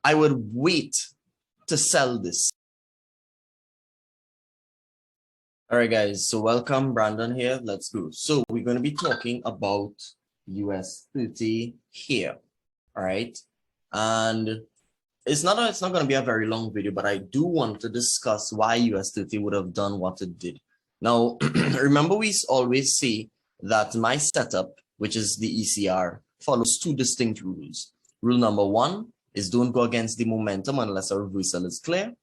I would wait to sell this. All right, guys, so welcome, Brandon here. Let's go. So we're going to be talking about US30 here. All right. And it's not going to be a very long video, but I do want to discuss why US30 would have done what it did. Now, remember, we always say that my setup, which is the ECR, follows two distinct rules. Rule number one is don't go against the momentum unless a reversal is clear.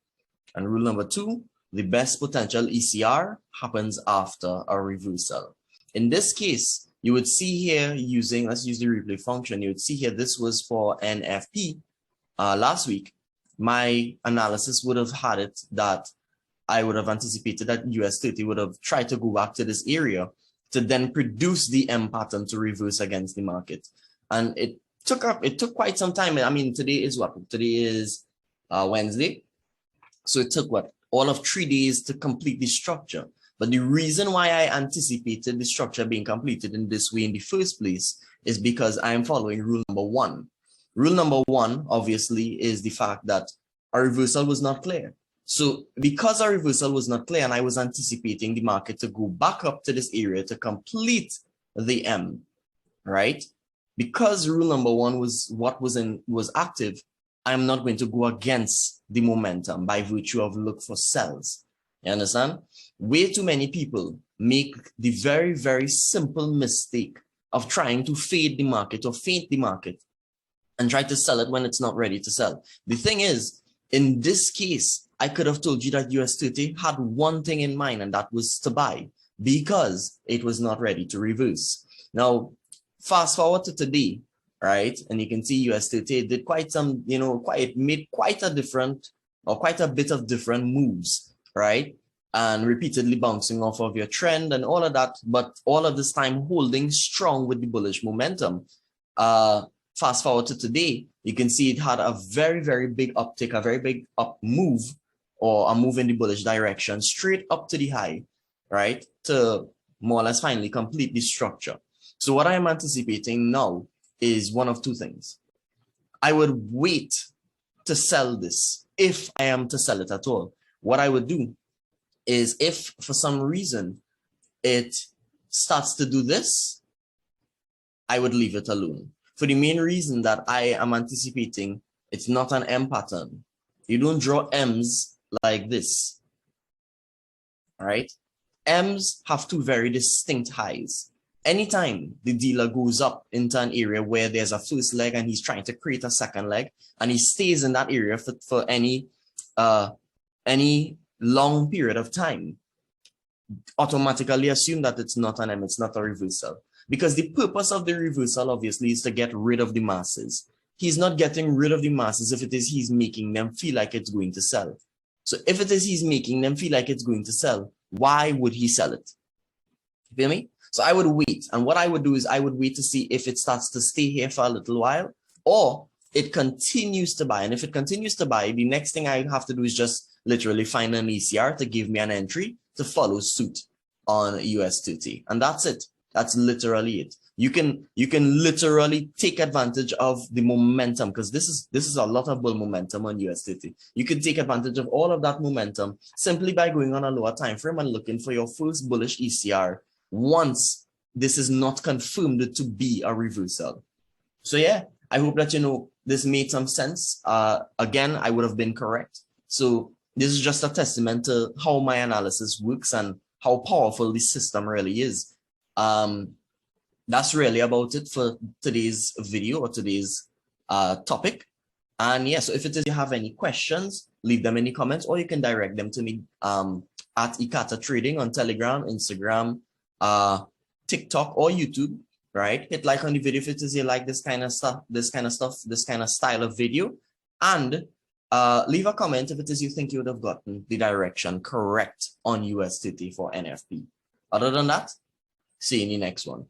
And rule number two, the best potential ECR happens after a reversal. In this case, you would see here using, let's use the replay function, you would see here this was for NFP last week. My analysis would have had it that I would have anticipated that US30 would have tried to go back to this area to then produce the M pattern to reverse against the market. And it took quite some time. I mean, today is what? Today is Wednesday. So it took what? All of 3 days to complete the structure. But the reason why I anticipated the structure being completed in this way in the first place is because I am following rule number one. Rule number one, obviously, is the fact that a reversal was not clear. So because a reversal was not clear and I was anticipating the market to go back up to this area to complete the M, right? Because rule number one was what was active, I'm not going to go against the momentum by virtue of look for sells. You understand? Way too many people make the very, very simple mistake of trying to fade the market or feint the market and try to sell it when it's not ready to sell. The thing is, in this case, I could have told you that US30 had one thing in mind, and that was to buy because it was not ready to reverse. Now, fast forward to today, right? And you can see US30 did quite some, made quite a bit of different moves, right? And repeatedly bouncing off of your trend and all of that, but all of this time holding strong with the bullish momentum. Fast forward to today, you can see it had a very, very big uptick, a very big up move, or a move in the bullish direction, straight up to the high, right? To more or less finally complete the structure. So what I am anticipating now is one of two things. I would wait to sell this if I am to sell it at all. What I would do is if for some reason it starts to do this, I would leave it alone. For the main reason that I am anticipating it's not an M pattern. You don't draw M's like this, all right? M's have two very distinct highs. Anytime the dealer goes up into an area where there's a first leg and he's trying to create a second leg and he stays in that area for any long period of time, automatically assume that it's not an M, it's not a reversal. Because the purpose of the reversal, obviously, is to get rid of the masses. He's not getting rid of the masses if it is he's making them feel like it's going to sell. So if it is he's making them feel like it's going to sell, why would he sell it? You feel me? So I would wait. And what I would do is I would wait to see if it starts to stay here for a little while or it continues to buy. And if it continues to buy, the next thing I have to do is just literally find an ECR to give me an entry to follow suit on US30. And that's it. That's literally it. You can literally take advantage of the momentum because this is a lot of bull momentum on US30. You can take advantage of all of that momentum simply by going on a lower time frame and looking for your first bullish ECR once this is not confirmed to be a reversal. So yeah, I hope that this made some sense. Again, I would have been correct. So this is just a testament to how my analysis works and how powerful this system really is. That's really about it for today's video or today's topic. And yeah, so if it is you have any questions, leave them in the comments or you can direct them to me at Ikata Trading on Telegram, Instagram, TikTok or YouTube, right? Hit like on the video if it is you like this kind of style of video, and leave a comment if it is you think you would have gotten the direction correct on US30 for NFP. Other than that, see you in the next one.